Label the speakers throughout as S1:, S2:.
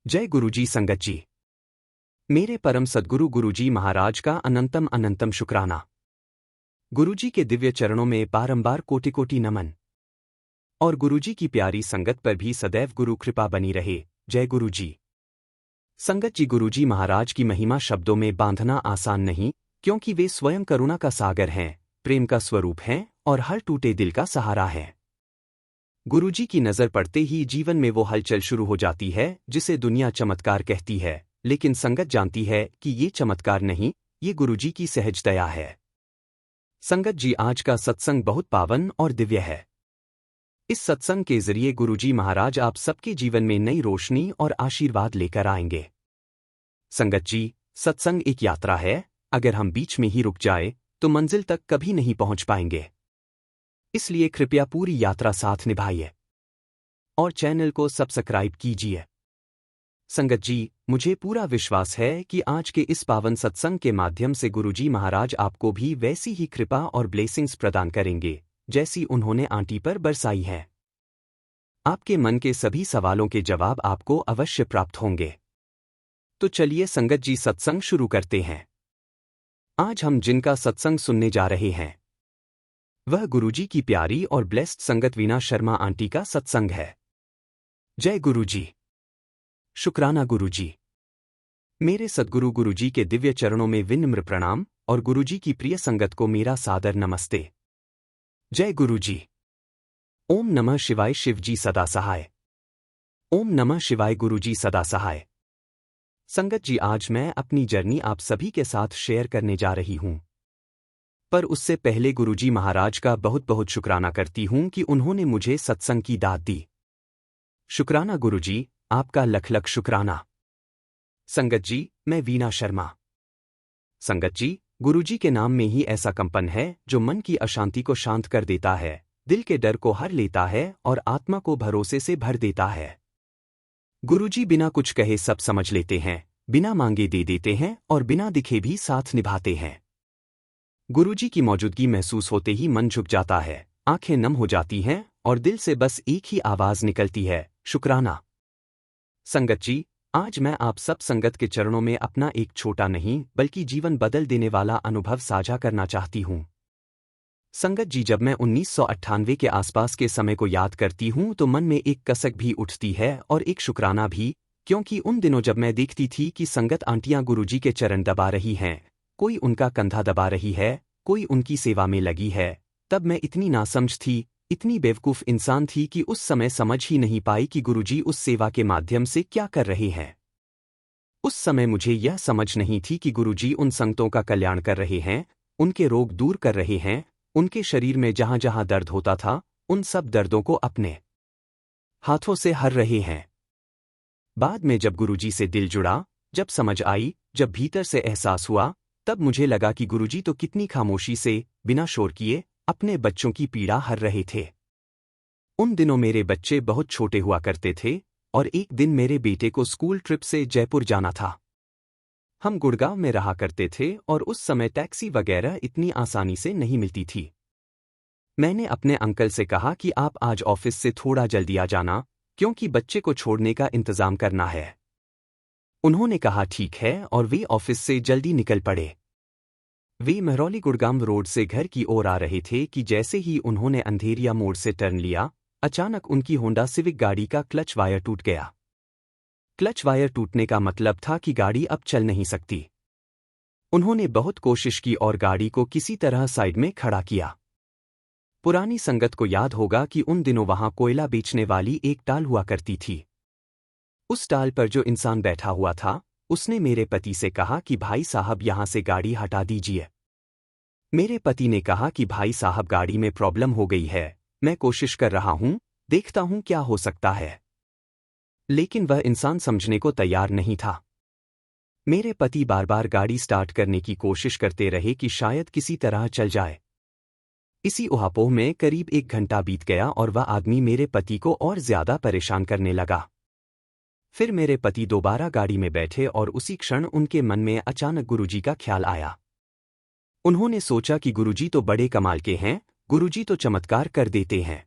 S1: जय गुरुजी संगत जी। मेरे परम सद्गुरु गुरुजी महाराज का अनंतम अनंतम शुक्राना। गुरुजी के दिव्य चरणों में बारंबार कोटि कोटि नमन। और गुरुजी की प्यारी संगत पर भी सदैव गुरु कृपा बनी रहे। जय गुरुजी। संगत जी, गुरुजी महाराज की महिमा शब्दों में बांधना आसान नहीं, क्योंकि वे स्वयं करुणा का सागर हैं, प्रेम का स्वरूप हैं और हर टूटे दिल का सहारा है। गुरुजी की नज़र पड़ते ही जीवन में वो हलचल शुरू हो जाती है जिसे दुनिया चमत्कार कहती है, लेकिन संगत जानती है कि ये चमत्कार नहीं, ये गुरुजी की सहज दया है। संगत जी, आज का सत्संग बहुत पावन और दिव्य है। इस सत्संग के जरिए गुरुजी महाराज आप सबके जीवन में नई रोशनी और आशीर्वाद लेकर आएंगे। संगत जी, सत्संग एक यात्रा है, अगर हम बीच में ही रुक जाए तो मंजिल तक कभी नहीं पहुंच पाएंगे। इसलिए कृपया पूरी यात्रा साथ निभाइए और चैनल को सब्सक्राइब कीजिए। संगत जी, मुझे पूरा विश्वास है कि आज के इस पावन सत्संग के माध्यम से गुरुजी महाराज आपको भी वैसी ही कृपा और ब्लेसिंग्स प्रदान करेंगे जैसी उन्होंने आंटी पर बरसाई है। आपके मन के सभी सवालों के जवाब आपको अवश्य प्राप्त होंगे। तो चलिए संगत जी, सत्संग शुरू करते हैं। आज हम जिनका सत्संग सुनने जा रहे हैं वह गुरुजी की प्यारी और ब्लेस्ड संगत वीना शर्मा आंटी का सत्संग है। जय गुरुजी। शुक्राना गुरुजी। मेरे सद्गुरु गुरुजी के दिव्य चरणों में विनम्र प्रणाम और गुरुजी की प्रिय संगत को मेरा सादर नमस्ते। जय गुरुजी। ओम नमः शिवाय। शिवजी सदा सहाय। ओम नमः शिवाय। गुरुजी सदा सहाय। संगत जी, आज मैं अपनी जर्नी आप सभी के साथ शेयर करने जा रही हूं, पर उससे पहले गुरुजी महाराज का बहुत बहुत शुक्राना करती हूं कि उन्होंने मुझे सत्संग की दात दी। शुक्राना गुरुजी, आपका लख लख शुक्राना। संगत जी, मैं वीना शर्मा। संगत जी, गुरुजी के नाम में ही ऐसा कंपन है जो मन की अशांति को शांत कर देता है, दिल के डर को हर लेता है और आत्मा को भरोसे से भर देता है। गुरुजी बिना कुछ कहे सब समझ लेते हैं, बिना मांगे दे देते हैं और बिना दिखे भी साथ निभाते हैं। गुरुजी की मौजूदगी महसूस होते ही मन झुक जाता है, आंखें नम हो जाती हैं और दिल से बस एक ही आवाज निकलती है, शुक्राना। संगत जी, आज मैं आप सब संगत के चरणों में अपना एक छोटा नहीं बल्कि जीवन बदल देने वाला अनुभव साझा करना चाहती हूं। संगत जी, जब मैं 1998 के आसपास के समय को याद करती हूं तो मन में एक कसक भी उठती है और एक शुक्राना भी, क्योंकि उन दिनों जब मैं देखती थी कि संगत आंटियां गुरुजी के चरण दबा रही हैं, कोई उनका कंधा दबा रही है, कोई उनकी सेवा में लगी है, तब मैं इतनी नासमझ थी, इतनी बेवकूफ़ इंसान थी कि उस समय समझ ही नहीं पाई कि गुरुजी उस सेवा के माध्यम से क्या कर रहे हैं। उस समय मुझे यह समझ नहीं थी कि गुरुजी उन संगतों का कल्याण कर रहे हैं, उनके रोग दूर कर रहे हैं, उनके शरीर में जहां जहां दर्द होता था उन सब दर्दों को अपने हाथों से हर रहे हैं। बाद में जब गुरुजी से दिल जुड़ा, जब समझ आई, जब भीतर से एहसास हुआ, तब मुझे लगा कि गुरुजी तो कितनी खामोशी से, बिना शोर किए, अपने बच्चों की पीड़ा हर रहे थे। उन दिनों मेरे बच्चे बहुत छोटे हुआ करते थे और एक दिन मेरे बेटे को स्कूल ट्रिप से जयपुर जाना था। हम गुड़गांव में रहा करते थे और उस समय टैक्सी वगैरह इतनी आसानी से नहीं मिलती थी। मैंने अपने अंकल से कहा कि आप आज ऑफिस से थोड़ा जल्दी आ जाना, क्योंकि बच्चे को छोड़ने का इंतजाम करना है। उन्होंने कहा ठीक है और वे ऑफिस से जल्दी निकल पड़े। वे महरौली गुड़गांव रोड से घर की ओर आ रहे थे कि जैसे ही उन्होंने अंधेरिया मोड़ से टर्न लिया, अचानक उनकी होंडा सिविक गाड़ी का क्लच वायर टूट गया। क्लच वायर टूटने का मतलब था कि गाड़ी अब चल नहीं सकती। उन्होंने बहुत कोशिश की और गाड़ी को किसी तरह साइड में खड़ा किया। पुरानी संगत को याद होगा कि उन दिनों वहां कोयला बेचने वाली एक टाल हुआ करती थी। उस टाल पर जो इंसान बैठा हुआ था, उसने मेरे पति से कहा कि भाई साहब यहां से गाड़ी हटा दीजिए। मेरे पति ने कहा कि भाई साहब गाड़ी में प्रॉब्लम हो गई है, मैं कोशिश कर रहा हूं, देखता हूं क्या हो सकता है। लेकिन वह इंसान समझने को तैयार नहीं था। मेरे पति बार बार गाड़ी स्टार्ट करने की कोशिश करते रहे कि शायद किसी तरह चल जाए। इसी उहापोह में करीब 1 घंटा बीत गया और वह आदमी मेरे पति को और ज्यादा परेशान करने लगा। फिर मेरे पति दोबारा गाड़ी में बैठे और उसी क्षण उनके मन में अचानक गुरुजी का ख्याल आया। उन्होंने सोचा कि गुरुजी तो बड़े कमाल के हैं, गुरुजी तो चमत्कार कर देते हैं।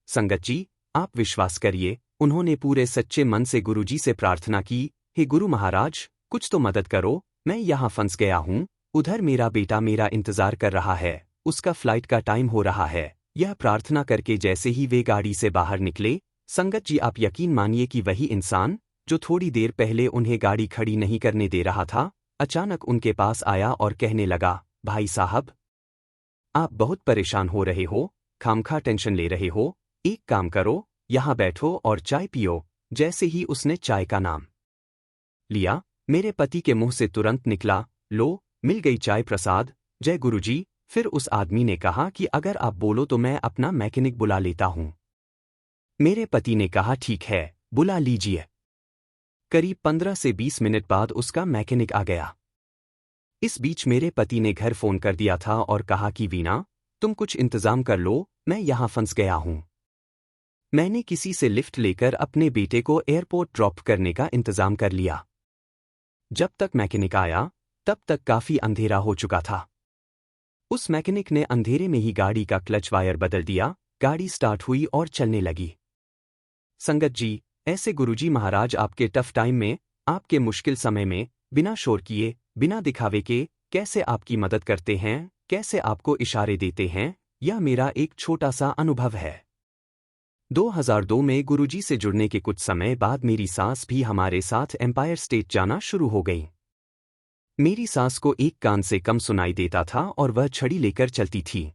S1: संगत जी, आप विश्वास करिए, उन्होंने पूरे सच्चे मन से गुरुजी से प्रार्थना की, हे गुरु महाराज, कुछ तो मदद करो, मैं यहाँ फंस गया हूँ, उधर मेरा बेटा मेरा इंतजार कर रहा है, उसका फ्लाइट का टाइम हो रहा है। यह प्रार्थना करके जैसे ही वे गाड़ी से बाहर निकले, संगत जी आप यकीन मानिए कि वही इंसान, जो थोड़ी देर पहले उन्हें गाड़ी खड़ी नहीं करने दे रहा था, अचानक उनके पास आया और कहने लगा, भाई साहब, आप बहुत परेशान हो रहे हो, खामखा टेंशन ले रहे हो, एक काम करो, यहाँ बैठो और चाय पियो। जैसे ही उसने चाय का नाम लिया, मेरे पति के मुंह से तुरंत निकला, लो, मिल गई चाय प्रसाद, जय गुरुजी। फिर उस आदमी ने कहा कि अगर आप बोलो तो मैं अपना मैकेनिक बुला लेता हूं। मेरे पति ने कहा ठीक है, बुला लीजिए। करीब 15 से 20 मिनट बाद उसका मैकेनिक आ गया। इस बीच मेरे पति ने घर फोन कर दिया था और कहा कि वीना, तुम कुछ इंतजाम कर लो, मैं यहां फंस गया हूं। मैंने किसी से लिफ्ट लेकर अपने बेटे को एयरपोर्ट ड्रॉप करने का इंतजाम कर लिया। जब तक मैकेनिक आया, तब तक काफी अंधेरा हो चुका था। उस मैकेनिक ने अंधेरे में ही गाड़ी का क्लच वायर बदल दिया, गाड़ी स्टार्ट हुई और चलने लगी। संगत जी, ऐसे गुरुजी महाराज आपके टफ टाइम में, आपके मुश्किल समय में, बिना शोर किए, बिना दिखावे के, कैसे आपकी मदद करते हैं, कैसे आपको इशारे देते हैं, यह मेरा एक छोटा सा अनुभव है। 2002 में गुरुजी से जुड़ने के कुछ समय बाद मेरी सास भी हमारे साथ एम्पायर स्टेट जाना शुरू हो गई। मेरी सास को एक कान से कम सुनाई देता था और वह छड़ी लेकर चलती थी।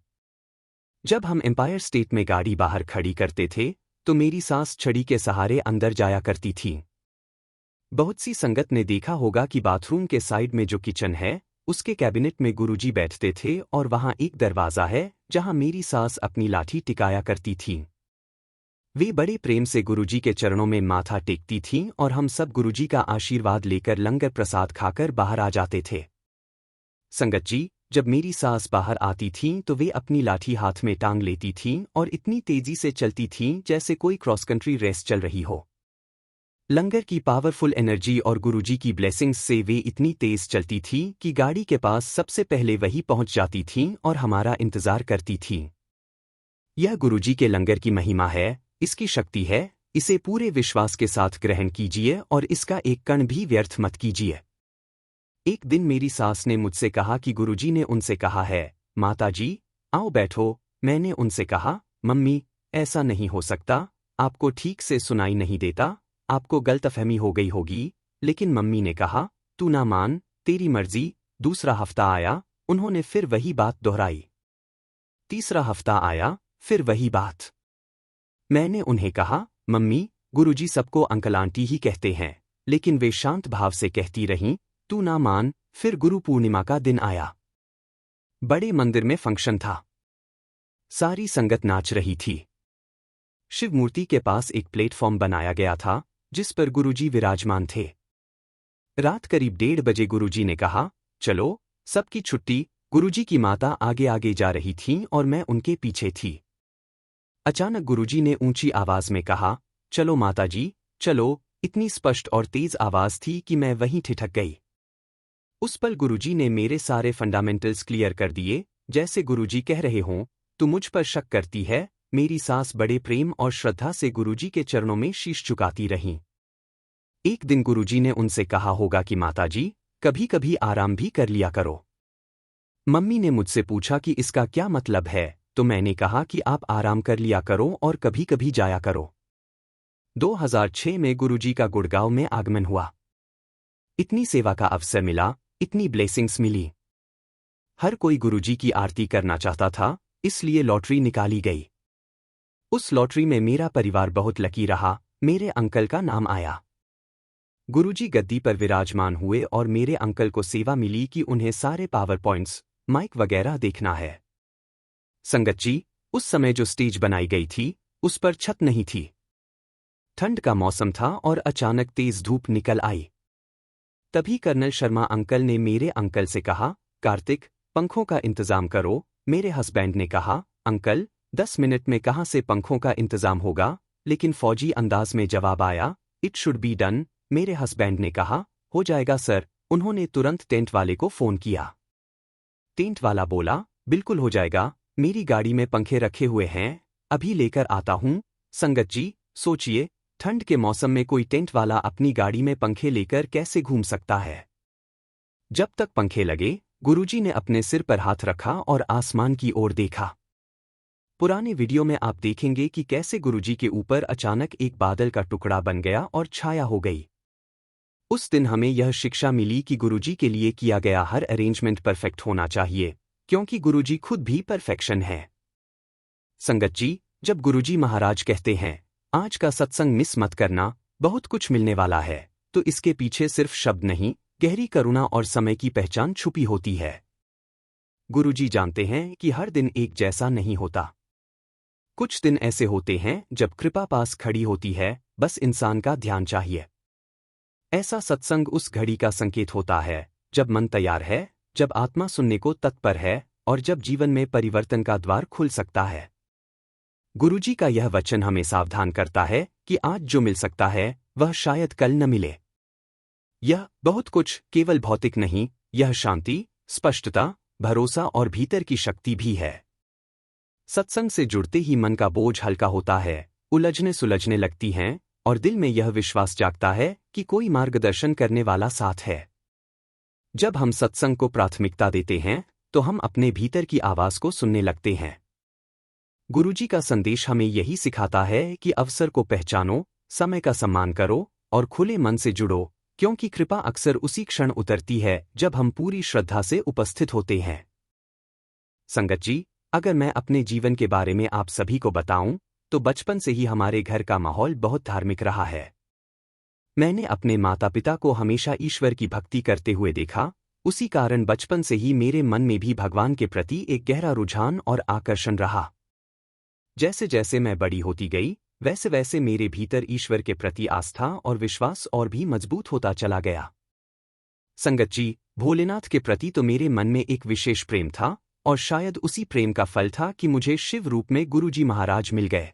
S1: जब हम एम्पायर स्टेट में गाड़ी बाहर खड़ी करते थे, तो मेरी सास छड़ी के सहारे अंदर जाया करती थी। बहुत सी संगत ने देखा होगा कि बाथरूम के साइड में जो किचन है, उसके कैबिनेट में गुरुजी बैठते थे और वहां एक दरवाजा है जहां मेरी सास अपनी लाठी टिकाया करती थी। वे बड़े प्रेम से गुरुजी के चरणों में माथा टेकती थीं और हम सब गुरुजी का आशीर्वाद लेकर लंगर प्रसाद खाकर बाहर आ जाते थे। संगत जी, जब मेरी सास बाहर आती थीं तो वे अपनी लाठी हाथ में टांग लेती थीं और इतनी तेजी से चलती थीं जैसे कोई क्रॉस कंट्री रेस चल रही हो। लंगर की पावरफुल एनर्जी और गुरुजी की ब्लेसिंग्स से वे इतनी तेज चलती थीं कि गाड़ी के पास सबसे पहले वही पहुंच जाती थीं और हमारा इंतजार करती थीं। यह गुरुजी के लंगर की महिमा है, इसकी शक्ति है, इसे पूरे विश्वास के साथ ग्रहण कीजिए और इसका एक कण भी व्यर्थ मत कीजिए। एक दिन मेरी सास ने मुझसे कहा कि गुरुजी ने उनसे कहा है, माताजी, आओ बैठो। मैंने उनसे कहा, मम्मी, ऐसा नहीं हो सकता, आपको ठीक से सुनाई नहीं देता, आपको गलतफहमी हो गई होगी। लेकिन मम्मी ने कहा, तू ना मान, तेरी मर्जी। दूसरा हफ्ता आया, उन्होंने फिर वही बात दोहराई। तीसरा हफ्ता आया, फिर वही बात। मैंने उन्हें कहा, मम्मी, गुरुजी सबको अंकल आंटी ही कहते हैं, लेकिन वे शांत भाव से कहती रहीं, तू ना मान। फिर गुरु पूर्णिमा का दिन आया। बड़े मंदिर में फंक्शन था। सारी संगत नाच रही थी। शिव मूर्ति के पास एक प्लेटफॉर्म बनाया गया था, जिस पर गुरुजी विराजमान थे। रात करीब 1:30 बजे गुरुजी ने कहा, चलो, सबकी छुट्टी। गुरुजी की माता आगे आगे जा रही थीं और मैं उनके पीछे थी। अचानक गुरुजी ने ऊंची आवाज में कहा, चलो माताजी, चलो। इतनी स्पष्ट और तेज आवाज थी कि मैं वहीं ठिठक गई। उस पल गुरुजी ने मेरे सारे फंडामेंटल्स क्लियर कर दिए, जैसे गुरुजी कह रहे हों, तू मुझ पर शक करती है। मेरी सास बड़े प्रेम और श्रद्धा से गुरुजी के चरणों में शीश झुकाती रहीं। एक दिन गुरुजी ने उनसे कहा होगा कि माताजी, कभी कभी आराम भी कर लिया करो। मम्मी ने मुझसे पूछा कि इसका क्या मतलब है, तो मैंने कहा कि आप आराम कर लिया करो और कभी कभी जाया करो। 2006 में गुरुजी का गुड़गांव में आगमन हुआ। इतनी सेवा का अवसर मिला, इतनी ब्लेसिंग्स मिली। हर कोई गुरुजी की आरती करना चाहता था, इसलिए लॉटरी निकाली गई। उस लॉटरी में मेरा परिवार बहुत लकी रहा, मेरे अंकल का नाम आया। गुरुजी गद्दी पर विराजमान हुए और मेरे अंकल को सेवा मिली कि उन्हें सारे पावर पॉइंट्स, माइक वगैरह देखना है। संगत जी, उस समय जो स्टेज बनाई गई थी, उस पर छत नहीं थी। ठंड का मौसम था और अचानक तेज धूप निकल आई। तभी कर्नल शर्मा अंकल ने मेरे अंकल से कहा, कार्तिक, पंखों का इंतजाम करो। मेरे हस्बैंड ने कहा, अंकल, 10 मिनट में कहां से पंखों का इंतजाम होगा। लेकिन फौजी अंदाज में जवाब आया, इट शुड बी डन। मेरे हस्बैंड ने कहा, हो जाएगा सर। उन्होंने तुरंत टेंट वाले को फोन किया। टेंट वाला बोला, बिल्कुल हो जाएगा, मेरी गाड़ी में पंखे रखे हुए हैं, अभी लेकर आता हूं। संगत जी, सोचिए, ठंड के मौसम में कोई टेंट वाला अपनी गाड़ी में पंखे लेकर कैसे घूम सकता है। जब तक पंखे लगे, गुरुजी ने अपने सिर पर हाथ रखा और आसमान की ओर देखा। पुराने वीडियो में आप देखेंगे कि कैसे गुरुजी के ऊपर अचानक एक बादल का टुकड़ा बन गया और छाया हो गई। उस दिन हमें यह शिक्षा मिली कि गुरुजी के लिए किया गया हर अरेंजमेंट परफेक्ट होना चाहिए, क्योंकि गुरुजी खुद भी परफेक्शन है। संगत जी, जब गुरुजी महाराज कहते हैं, आज का सत्संग मिस मत करना, बहुत कुछ मिलने वाला है, तो इसके पीछे सिर्फ शब्द नहीं, गहरी करुणा और समय की पहचान छुपी होती है। गुरुजी जानते हैं कि हर दिन एक जैसा नहीं होता। कुछ दिन ऐसे होते हैं जब कृपा पास खड़ी होती है, बस इंसान का ध्यान चाहिए। ऐसा सत्संग उस घड़ी का संकेत होता है जब मन तैयार है, जब आत्मा सुनने को तत्पर है और जब जीवन में परिवर्तन का द्वार खुल सकता है। गुरुजी का यह वचन हमें सावधान करता है कि आज जो मिल सकता है वह शायद कल न मिले। यह बहुत कुछ केवल भौतिक नहीं, यह शांति, स्पष्टता, भरोसा और भीतर की शक्ति भी है। सत्संग से जुड़ते ही मन का बोझ हल्का होता है, उलझने सुलझने लगती हैं और दिल में यह विश्वास जागता है कि कोई मार्गदर्शन करने वाला साथ है। जब हम सत्संग को प्राथमिकता देते हैं तो हम अपने भीतर की आवाज को सुनने लगते हैं। गुरुजी का संदेश हमें यही सिखाता है कि अवसर को पहचानो, समय का सम्मान करो और खुले मन से जुड़ो, क्योंकि कृपा अक्सर उसी क्षण उतरती है जब हम पूरी श्रद्धा से उपस्थित होते हैं। संगत जी, अगर मैं अपने जीवन के बारे में आप सभी को बताऊं, तो बचपन से ही हमारे घर का माहौल बहुत धार्मिक रहा है। मैंने अपने माता पिता को हमेशा ईश्वर की भक्ति करते हुए देखा, उसी कारण बचपन से ही मेरे मन में भी भगवान के प्रति एक गहरा रुझान और आकर्षण रहा। जैसे जैसे मैं बड़ी होती गई, वैसे वैसे मेरे भीतर ईश्वर के प्रति आस्था और विश्वास और भी मजबूत होता चला गया। संगत जी, भोलेनाथ के प्रति तो मेरे मन में एक विशेष प्रेम था और शायद उसी प्रेम का फल था कि मुझे शिव रूप में गुरुजी महाराज मिल गए।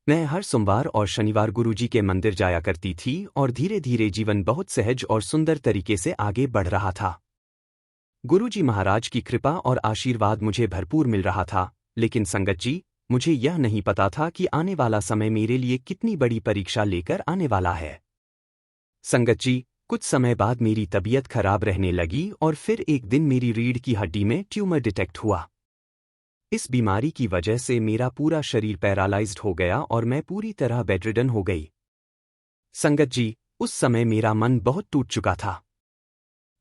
S1: मैं हर सोमवार और शनिवार गुरुजी के मंदिर जाया करती थी और धीरे धीरे जीवन बहुत सहज और सुंदर तरीके से आगे बढ़ रहा था। गुरुजी महाराज की कृपा और आशीर्वाद मुझे भरपूर मिल रहा था, लेकिन संगत जी, मुझे यह नहीं पता था कि आने वाला समय मेरे लिए कितनी बड़ी परीक्षा लेकर आने वाला है। संगत जी, कुछ समय बाद मेरी तबीयत खराब रहने लगी और फिर एक दिन मेरी रीढ़ की हड्डी में ट्यूमर डिटेक्ट हुआ। इस बीमारी की वजह से मेरा पूरा शरीर पैरालाइज्ड हो गया और मैं पूरी तरह बेडरिडन हो गई। संगत जी, उस समय मेरा मन बहुत टूट चुका था।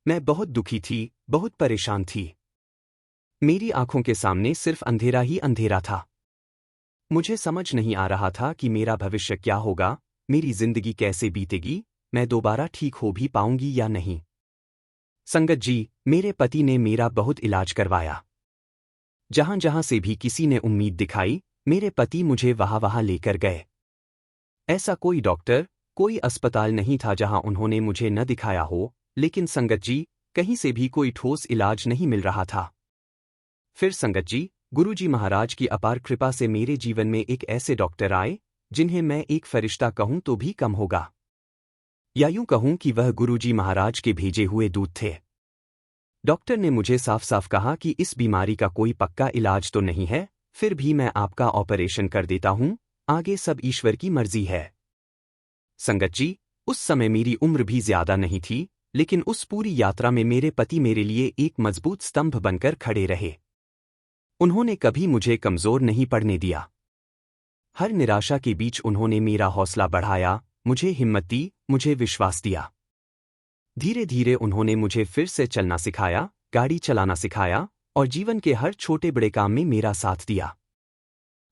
S1: मैं बहुत दुखी थी, बहुत परेशान थी। मेरी आंखों के सामने सिर्फ अंधेरा ही अंधेरा था। मुझे समझ नहीं आ रहा था कि मेरा भविष्य क्या होगा, मेरी जिंदगी कैसे बीतेगी, मैं दोबारा ठीक हो भी पाऊंगी या नहीं। संगत जी, मेरे पति ने मेरा बहुत इलाज करवाया। जहां जहां से भी किसी ने उम्मीद दिखाई, मेरे पति मुझे वहां लेकर गए। ऐसा कोई डॉक्टर, कोई अस्पताल नहीं था जहां उन्होंने मुझे न दिखाया हो, लेकिन संगत जी, कहीं से भी कोई ठोस इलाज नहीं मिल रहा था। फिर संगत जी, गुरुजी महाराज की अपार कृपा से मेरे जीवन में एक ऐसे डॉक्टर आए, जिन्हें मैं एक फरिश्ता कहूं तो भी कम होगा। या यूं कहूं कि वह गुरुजी महाराज के भेजे हुए दूत थे। डॉक्टर ने मुझे साफ साफ कहा कि इस बीमारी का कोई पक्का इलाज तो नहीं है, फिर भी मैं आपका ऑपरेशन कर देता हूं, आगे सब ईश्वर की मर्जी है। संगत जी, उस समय मेरी उम्र भी ज्यादा नहीं थी, लेकिन उस पूरी यात्रा में मेरे पति मेरे लिए एक मजबूत स्तंभ बनकर खड़े रहे। उन्होंने कभी मुझे कमजोर नहीं पड़ने दिया। हर निराशा के बीच उन्होंने मेरा हौसला बढ़ाया, मुझे हिम्मत दी, मुझे विश्वास दिया। धीरे धीरे उन्होंने मुझे फिर से चलना सिखाया, गाड़ी चलाना सिखाया और जीवन के हर छोटे बड़े काम में मेरा साथ दिया।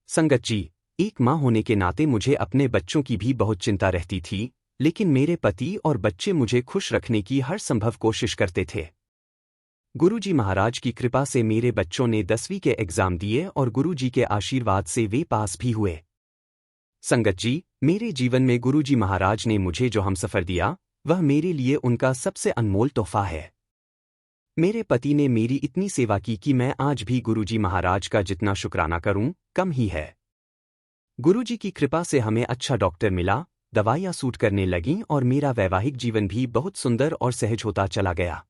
S1: संगत जी, एक माँ होने के नाते मुझे अपने बच्चों की भी बहुत चिंता रहती थी, लेकिन मेरे पति और बच्चे मुझे खुश रखने की हर संभव कोशिश करते थे। गुरुजी महाराज की कृपा से मेरे बच्चों ने 10वीं के एग्जाम दिए और गुरुजी के आशीर्वाद से वे पास भी हुए। संगत जी, मेरे जीवन में गुरुजी महाराज ने मुझे जो हमसफर दिया, वह मेरे लिए उनका सबसे अनमोल तोहफा है। मेरे पति ने मेरी इतनी सेवा की कि मैं आज भी गुरुजी महाराज का जितना शुक्राना करूं, कम ही है। गुरुजी की कृपा से हमें अच्छा डॉक्टर मिला, दवाइयां सूट करने लगीं और मेरा वैवाहिक जीवन भी बहुत सुंदर और सहज होता चला गया।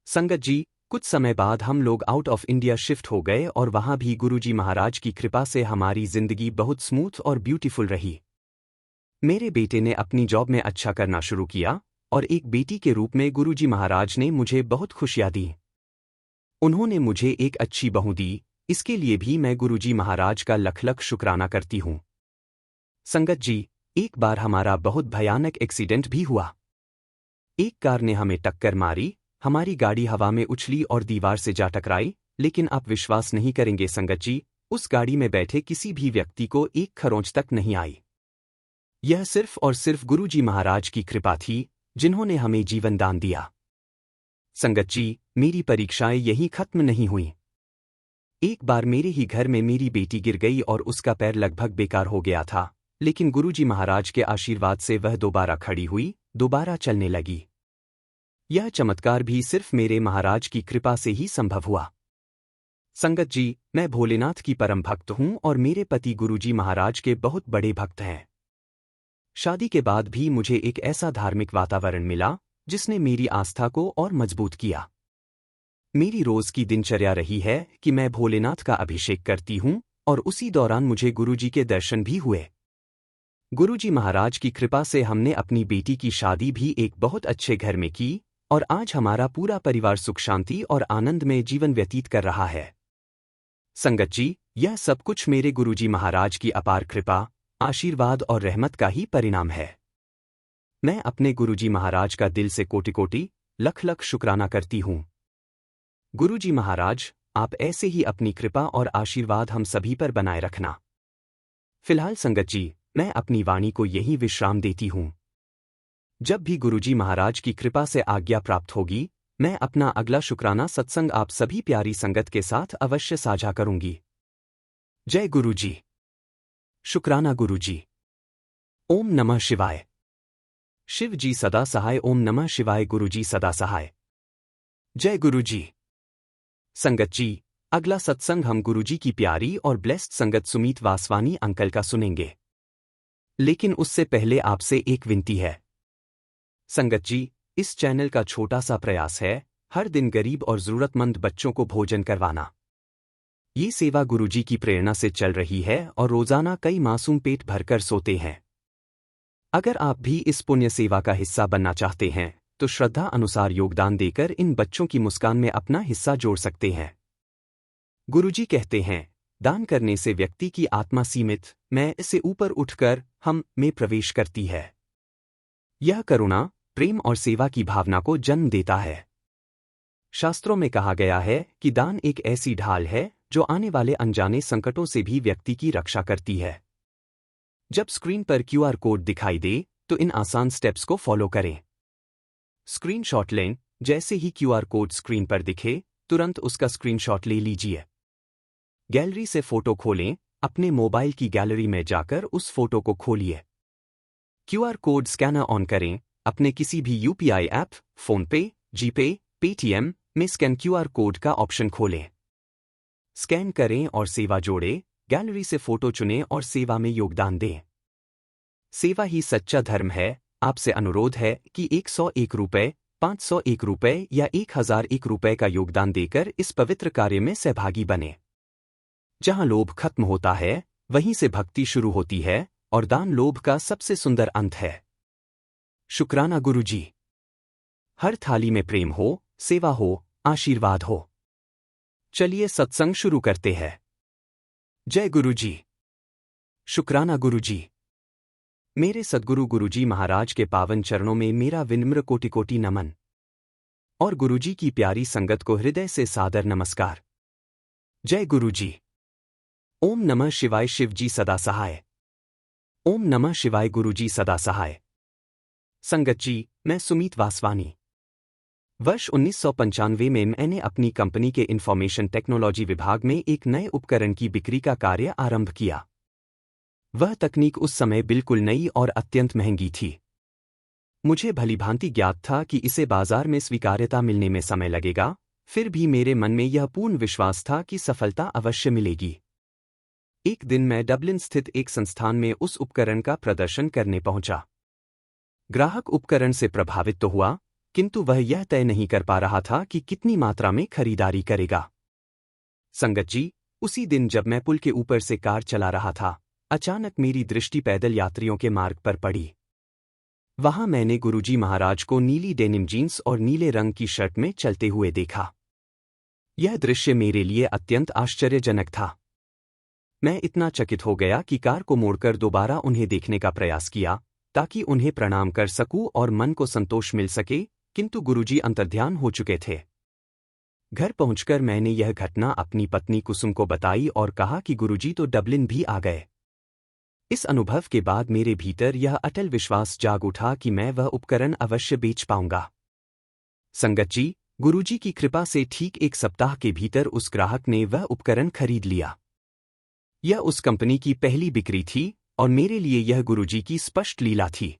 S1: संगत जी, कुछ समय बाद हम लोग आउट ऑफ इंडिया शिफ्ट हो गए और वहां भी गुरुजी महाराज की कृपा से हमारी जिंदगी बहुत स्मूथ और ब्यूटीफुल रही। मेरे बेटे ने अपनी जॉब में अच्छा करना शुरू किया और एक बेटी के रूप में गुरुजी महाराज ने मुझे बहुत खुशियां दी। उन्होंने मुझे एक अच्छी बहू दी, इसके लिए भी मैं गुरुजी महाराज का लख लख शुक्राना करती हूँ। संगत जी, एक बार हमारा बहुत भयानक एक्सीडेंट भी हुआ। एक कार ने हमें टक्कर मारी, हमारी गाड़ी हवा में उछली और दीवार से जा टकराई, लेकिन आप विश्वास नहीं करेंगे संगत जी, उस गाड़ी में बैठे किसी भी व्यक्ति को एक खरोंच तक नहीं आई। यह सिर्फ और सिर्फ गुरुजी महाराज की कृपा थी, जिन्होंने हमें जीवन दान दिया। संगत जी, मेरी परीक्षाएं यहीं खत्म नहीं हुईं। एक बार मेरे ही घर में मेरी बेटी गिर गई और उसका पैर लगभग बेकार हो गया था, लेकिन गुरुजी महाराज के आशीर्वाद से वह दोबारा खड़ी हुई, दोबारा चलने लगी। यह चमत्कार भी सिर्फ मेरे महाराज की कृपा से ही संभव हुआ। संगत जी, मैं भोलेनाथ की परम भक्त हूं और मेरे पति गुरुजी महाराज के बहुत बड़े भक्त हैं। शादी के बाद भी मुझे एक ऐसा धार्मिक वातावरण मिला, जिसने मेरी आस्था को और मजबूत किया। मेरी रोज की दिनचर्या रही है कि मैं भोलेनाथ का अभिषेक करती हूं और उसी दौरान मुझे गुरुजी के दर्शन भी हुए। गुरुजी महाराज की कृपा से हमने अपनी बेटी की शादी भी एक बहुत अच्छे घर में की और आज हमारा पूरा परिवार सुख शांति और आनंद में जीवन व्यतीत कर रहा है। संगत जी, यह सब कुछ मेरे गुरुजी महाराज की अपार कृपा, आशीर्वाद और रहमत का ही परिणाम है। मैं अपने गुरुजी महाराज का दिल से कोटि कोटि लख लख शुक्राना करती हूँ। गुरुजी महाराज, आप ऐसे ही अपनी कृपा और आशीर्वाद हम सभी पर बनाए रखना। फिलहाल संगत जी, मैं अपनी वाणी को यहीं विश्राम देती हूँ। जब भी गुरुजी महाराज की कृपा से आज्ञा प्राप्त होगी, मैं अपना अगला शुक्राना सत्संग आप सभी प्यारी संगत के साथ अवश्य साझा करूंगी। जय गुरुजी। शुक्राना गुरुजी। ओम नमः शिवाय। शिव जी सदा सहाय। ओम नमः शिवाय। गुरुजी सदा सहाय। जय गुरुजी। संगत जी, अगला सत्संग हम गुरुजी की प्यारी और ब्लेस्ड संगत सुमीत वासवानी अंकल का सुनेंगे। लेकिन उससे पहले आपसे एक विनती है। संगत जी, इस चैनल का छोटा सा प्रयास है हर दिन गरीब और जरूरतमंद बच्चों को भोजन करवाना। ये सेवा गुरुजी की प्रेरणा से चल रही है और रोजाना कई मासूम पेट भरकर सोते हैं। अगर आप भी इस पुण्य सेवा का हिस्सा बनना चाहते हैं, तो श्रद्धा अनुसार योगदान देकर इन बच्चों की मुस्कान में अपना हिस्सा जोड़ सकते हैं। गुरुजी कहते हैं, दान करने से व्यक्ति की आत्मा सीमित मैं से ऊपर उठकर हम में प्रवेश करती है। यह करुणा, प्रेम और सेवा की भावना को जन्म देता है। शास्त्रों में कहा गया है कि दान एक ऐसी ढाल है जो आने वाले अनजाने संकटों से भी व्यक्ति की रक्षा करती है। जब स्क्रीन पर क्यूआर कोड दिखाई दे, तो इन आसान स्टेप्स को फॉलो करें। स्क्रीनशॉट लें। जैसे ही क्यूआर कोड स्क्रीन पर दिखे, तुरंत उसका स्क्रीनशॉट ले लीजिए। गैलरी से फोटो खोलें। अपने मोबाइल की गैलरी में जाकर उस फोटो को खोलिए। क्यूआर कोड स्कैनर ऑन करें। अपने किसी भी यूपीआई ऐप, फोनपे, जीपे, पेटीएम में स्कैन क्यूआर कोड का ऑप्शन खोलें। स्कैन करें और सेवा जोड़ें। गैलरी से फोटो चुनें और सेवा में योगदान दें। सेवा ही सच्चा धर्म है। आपसे अनुरोध है कि 101 रुपये, 501 रुपये या 1001 रुपये का योगदान देकर इस पवित्र कार्य में सहभागी बने। जहां लोभ खत्म होता है, वहीं से भक्ति शुरू होती है और दान लोभ का सबसे सुंदर अंत है। शुक्राना गुरुजी। हर थाली में प्रेम हो, सेवा हो, आशीर्वाद हो। चलिए सत्संग शुरू करते हैं। जय गुरुजी। शुक्राना गुरुजी। मेरे सद्गुरु गुरुजी महाराज के पावन चरणों में मेरा विनम्र कोटि कोटि नमन और गुरुजी की प्यारी संगत को हृदय से सादर नमस्कार। जय गुरुजी। ओम नमः शिवाय। शिव जी सदा सहाय। ओम नमः शिवाय। गुरुजी सदा सहाय। संगत जी, मैं सुमीत वासवानी। वर्ष 1995 में मैंने अपनी कंपनी के इंफॉर्मेशन टेक्नोलॉजी विभाग में एक नए उपकरण की बिक्री का कार्य आरंभ किया। वह तकनीक उस समय बिल्कुल नई और अत्यंत महंगी थी। मुझे भलीभांति ज्ञात था कि इसे बाजार में स्वीकार्यता मिलने में समय लगेगा, फिर भी मेरे मन में यह पूर्ण विश्वास था कि सफलता अवश्य मिलेगी। एक दिन मैं डबलिन स्थित एक संस्थान में उस उपकरण का प्रदर्शन करने पहुंचा। ग्राहक उपकरण से प्रभावित तो हुआ, किंतु वह यह तय नहीं कर पा रहा था कि कितनी मात्रा में खरीदारी करेगा। संगत जी, उसी दिन जब मैं पुल के ऊपर से कार चला रहा था, अचानक मेरी दृष्टि पैदल यात्रियों के मार्ग पर पड़ी। वहां मैंने गुरुजी महाराज को नीली डेनिम जीन्स और नीले रंग की शर्ट में चलते हुए देखा। यह दृश्य मेरे लिए अत्यंत आश्चर्यजनक था। मैं इतना चकित हो गया कि कार को मोड़कर दोबारा उन्हें देखने का प्रयास किया ताकि उन्हें प्रणाम कर सकूं और मन को संतोष मिल सके, किंतु गुरुजी अंतर्ध्यान हो चुके थे। घर पहुंचकर मैंने यह घटना अपनी पत्नी कुसुम को बताई और कहा कि गुरुजी तो डबलिन भी आ गए। इस अनुभव के बाद मेरे भीतर यह अटल विश्वास जाग उठा कि मैं वह उपकरण अवश्य बेच पाऊंगा। संगत जी, गुरुजी की कृपा से ठीक 1 सप्ताह के भीतर उस ग्राहक ने वह उपकरण खरीद लिया। यह उस कंपनी की पहली बिक्री थी और मेरे लिए यह गुरुजी की स्पष्ट लीला थी।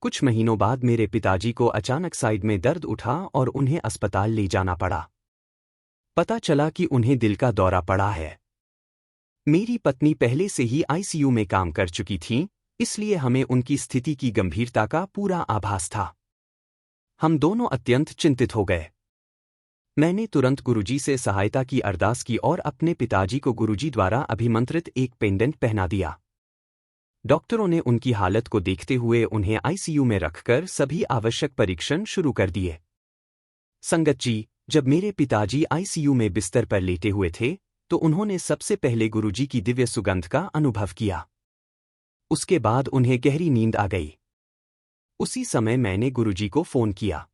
S1: कुछ महीनों बाद मेरे पिताजी को अचानक साइड में दर्द उठा और उन्हें अस्पताल ले जाना पड़ा। पता चला कि उन्हें दिल का दौरा पड़ा है। मेरी पत्नी पहले से ही आईसीयू में काम कर चुकी थीं, इसलिए हमें उनकी स्थिति की गंभीरता का पूरा आभास था। हम दोनों अत्यंत चिंतित हो गए। मैंने तुरंत गुरुजी से सहायता की अरदास की और अपने पिताजी को गुरुजी द्वारा अभिमंत्रित एक पेंडेंट पहना दिया। डॉक्टरों ने उनकी हालत को देखते हुए उन्हें आईसीयू में रखकर सभी आवश्यक परीक्षण शुरू कर दिए। संगत जी, जब मेरे पिताजी आईसीयू में बिस्तर पर लेटे हुए थे, तो उन्होंने सबसे पहले गुरुजी की दिव्य सुगंध का अनुभव किया। उसके बाद उन्हें गहरी नींद आ गई। उसी समय मैंने गुरुजी को फोन किया।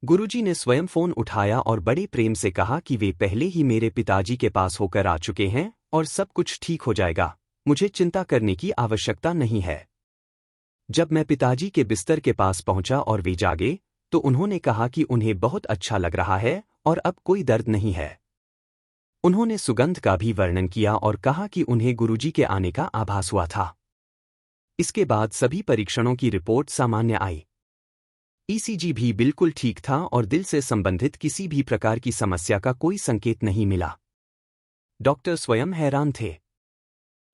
S1: गुरुजी ने स्वयं फोन उठाया और बड़े प्रेम से कहा कि वे पहले ही मेरे पिताजी के पास होकर आ चुके हैं और सब कुछ ठीक हो जाएगा, मुझे चिंता करने की आवश्यकता नहीं है। जब मैं पिताजी के बिस्तर के पास पहुंचा और वे जागे, तो उन्होंने कहा कि उन्हें बहुत अच्छा लग रहा है और अब कोई दर्द नहीं है। उन्होंने सुगंध का भी वर्णन किया और कहा कि उन्हें गुरुजी के आने का आभास हुआ था। इसके बाद सभी परीक्षणों की रिपोर्ट सामान्य आई। ईसीजी भी बिल्कुल ठीक था और दिल से संबंधित किसी भी प्रकार की समस्या का कोई संकेत नहीं मिला। डॉक्टर स्वयं हैरान थे।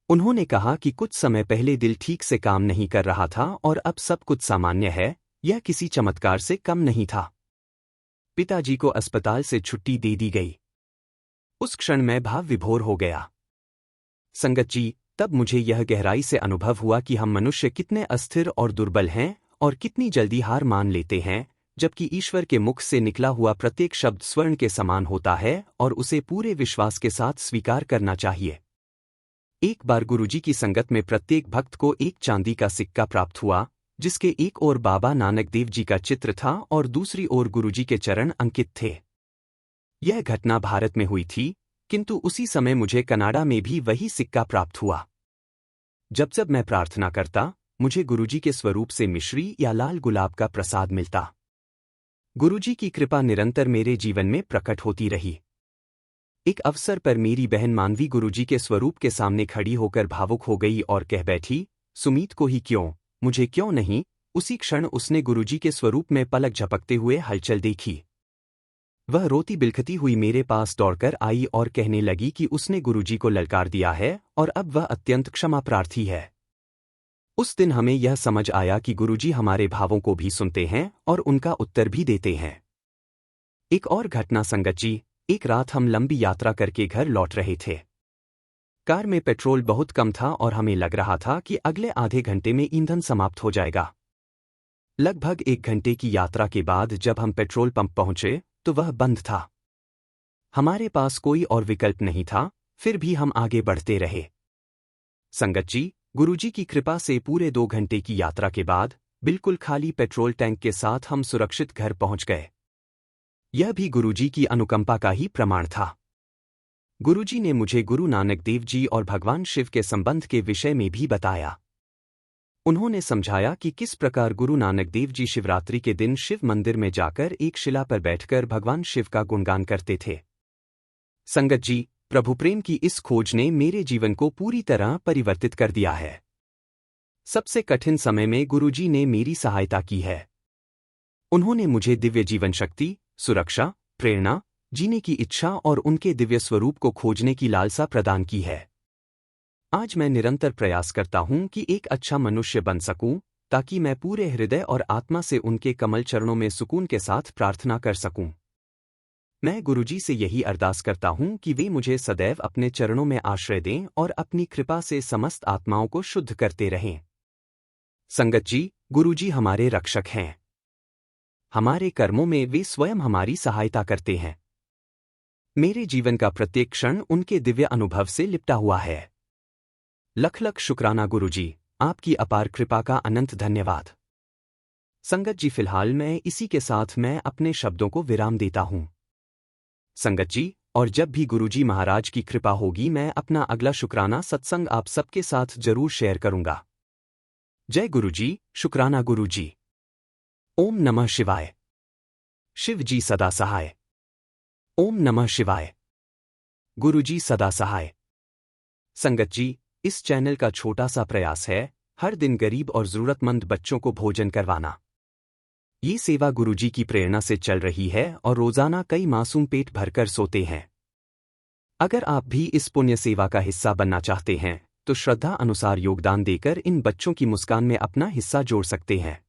S1: उन्होंने कहा कि कुछ समय पहले दिल ठीक से काम नहीं कर रहा था और अब सब कुछ सामान्य है, यह किसी चमत्कार से कम नहीं था। पिताजी को अस्पताल से छुट्टी दे दी गई। उस क्षण मैं भाव विभोर हो गया। संगत जी, तब मुझे यह गहराई से अनुभव हुआ कि हम मनुष्य कितने अस्थिर और दुर्बल हैं और कितनी जल्दी हार मान लेते हैं, जबकि ईश्वर के मुख से निकला हुआ प्रत्येक शब्द स्वर्ण के समान होता है और उसे पूरे विश्वास के साथ स्वीकार करना चाहिए। एक बार गुरुजी की संगत में प्रत्येक भक्त को एक चांदी का सिक्का प्राप्त हुआ, जिसके एक ओर बाबा नानक देव जी का चित्र था और दूसरी ओर गुरुजी के चरण अंकित थे। यह घटना भारत में हुई थी, किंतु उसी समय मुझे कनाडा में भी वही सिक्का प्राप्त हुआ। जब जब मैं प्रार्थना करता, मुझे गुरुजी के स्वरूप से मिश्री या लाल गुलाब का प्रसाद मिलता। गुरुजी की कृपा निरंतर मेरे जीवन में प्रकट होती रही। एक अवसर पर मेरी बहन मानवी गुरुजी के स्वरूप के सामने खड़ी होकर भावुक हो गई और कह बैठी, सुमीत को ही क्यों, मुझे क्यों नहीं। उसी क्षण उसने गुरुजी के स्वरूप में पलक झपकते हुए हलचल देखी। वह रोती बिलखती हुई मेरे पास दौड़कर आई और कहने लगी कि उसने गुरुजी को ललकार दिया है और अब वह अत्यंत क्षमा प्रार्थी है। उस दिन हमें यह समझ आया कि गुरुजी हमारे भावों को भी सुनते हैं और उनका उत्तर भी देते हैं। एक और घटना संगत जी, एक रात हम लंबी यात्रा करके घर लौट रहे थे। कार में पेट्रोल बहुत कम था और हमें लग रहा था कि अगले आधे घंटे में ईंधन समाप्त हो जाएगा। लगभग 1 घंटे की यात्रा के बाद जब हम पेट्रोल पंप पहुंचे, तो वह बंद था। हमारे पास कोई और विकल्प नहीं था, फिर भी हम आगे बढ़ते रहे। संगत जी, गुरुजी की कृपा से पूरे 2 घंटे की यात्रा के बाद बिल्कुल खाली पेट्रोल टैंक के साथ हम सुरक्षित घर पहुंच गए। यह भी गुरुजी की अनुकंपा का ही प्रमाण था। गुरुजी ने मुझे गुरु नानक देव जी और भगवान शिव के संबंध के विषय में भी बताया। उन्होंने समझाया कि किस प्रकार गुरु नानक देव जी शिवरात्रि के दिन शिव मंदिर में जाकर एक शिला पर बैठकर भगवान शिव का गुणगान करते थे। संगत जी, प्रभु प्रेम की इस खोज ने मेरे जीवन को पूरी तरह परिवर्तित कर दिया है। सबसे कठिन समय में गुरुजी ने मेरी सहायता की है। उन्होंने मुझे दिव्य जीवन शक्ति, सुरक्षा, प्रेरणा, जीने की इच्छा और उनके दिव्य स्वरूप को खोजने की लालसा प्रदान की है। आज मैं निरंतर प्रयास करता हूं कि एक अच्छा मनुष्य बन सकूं, ताकि मैं पूरे हृदय और आत्मा से उनके कमल चरणों में सुकून के साथ प्रार्थना कर सकूं। मैं गुरुजी से यही अरदास करता हूं कि वे मुझे सदैव अपने चरणों में आश्रय दें और अपनी कृपा से समस्त आत्माओं को शुद्ध करते रहें। संगत जी, गुरुजी हमारे रक्षक हैं। हमारे कर्मों में वे स्वयं हमारी सहायता करते हैं। मेरे जीवन का प्रत्येक क्षण उनके दिव्य अनुभव से लिपटा हुआ है। लख लख शुक्राना गुरुजी, आपकी अपार कृपा का अनंत धन्यवाद। संगत जी, फिलहाल इसी के साथ मैं अपने शब्दों को विराम देता हूं। संगत जी, और जब भी गुरुजी महाराज की कृपा होगी मैं अपना अगला शुक्राना सत्संग आप सबके साथ जरूर शेयर करूंगा। जय गुरुजी, शुक्राना गुरुजी। ओम नमः शिवाय। शिव जी सदा सहाय। ओम नमः शिवाय। गुरुजी सदा सहाय। संगत जी, इस चैनल का छोटा सा प्रयास है हर दिन गरीब और जरूरतमंद बच्चों को भोजन करवाना। ये सेवा गुरुजी की प्रेरणा से चल रही है और रोजाना कई मासूम पेट भरकर सोते हैं। अगर आप भी इस पुण्य सेवा का हिस्सा बनना चाहते हैं तो श्रद्धा अनुसार योगदान देकर इन बच्चों की मुस्कान में अपना हिस्सा जोड़ सकते हैं।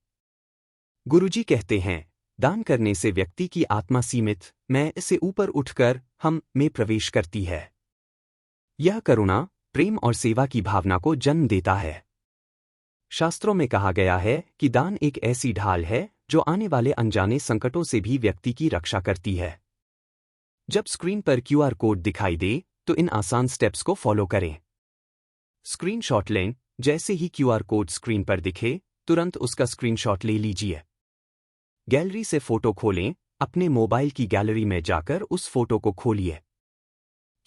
S1: गुरुजी कहते हैं, दान करने से व्यक्ति की आत्मा सीमित मैं से ऊपर उठकर हम में प्रवेश करती है। यह करुणा, प्रेम और सेवा की भावना को जन्म देता है। शास्त्रों में कहा गया है कि दान एक ऐसी ढाल है जो आने वाले अनजाने संकटों से भी व्यक्ति की रक्षा करती है। जब स्क्रीन पर क्यूआर कोड दिखाई दे तो इन आसान स्टेप्स को फॉलो करें। स्क्रीनशॉट लें। जैसे ही क्यूआर कोड स्क्रीन पर दिखे तुरंत उसका स्क्रीनशॉट ले लीजिए। गैलरी से फोटो खोलें। अपने मोबाइल की गैलरी में जाकर उस फोटो को खोलिए।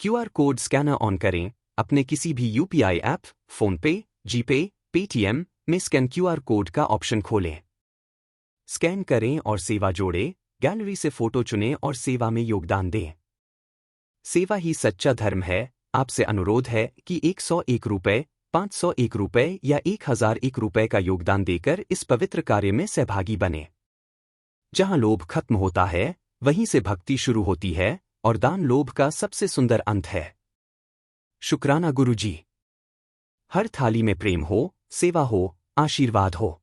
S1: क्यूआर कोड स्कैनर ऑन करें। अपने किसी भी यूपीआई ऐप, फोनपे, जीपे, पेटीएम में स्कैन क्यूआर कोड का ऑप्शन खोलें। स्कैन करें और सेवा जोड़ें। गैलरी से फोटो चुनें और सेवा में योगदान दें। सेवा ही सच्चा धर्म है। आपसे अनुरोध है कि 101 रुपये, 501 रुपये या 1001 रुपये का योगदान देकर इस पवित्र कार्य में सहभागी बने। जहां लोभ खत्म होता है वहीं से भक्ति शुरू होती है और दान लोभ का सबसे सुंदर अंत है। शुक्राना गुरुजी। हर थाली में प्रेम हो, सेवा हो, आशीर्वाद हो।